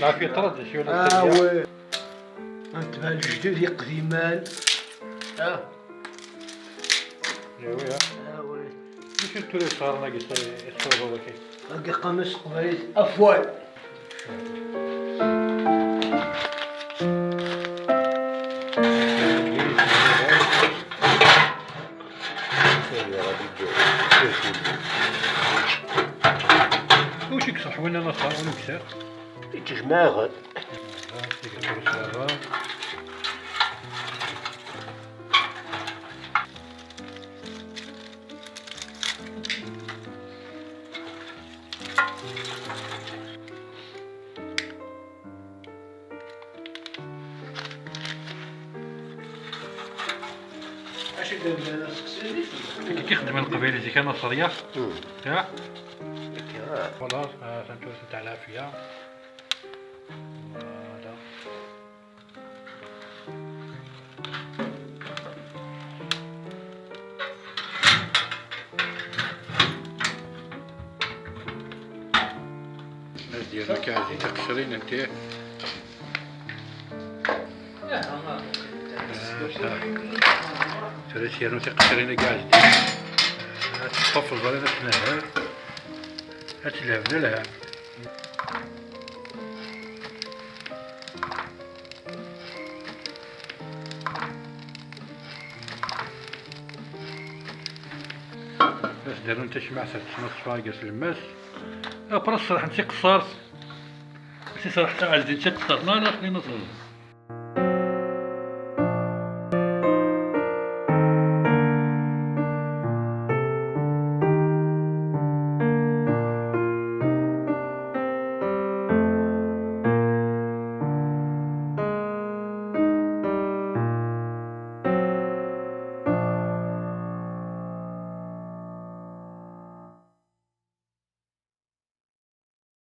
لا في طرد شو وي انت بالجدود قديمان وي مش انتو اللي صار ناقص الصوره هذاك باقي قمص قبيل افوال وش يكسح وين انا صار ونكسر تجماغ كيخدم القبيله ديك نصريه ياك خلاص سنتوس تاع العافيه هذا ديالك عادي تقشرين انت ثلاث يارو تقشرين كاع تحفظ على نفسها هتلعب لها بس دارو انت شي معسل نص فاقس الماس ابرا الصراحه انت قصرت انت صراحه عاد انت قصرت ما لا خلينا نص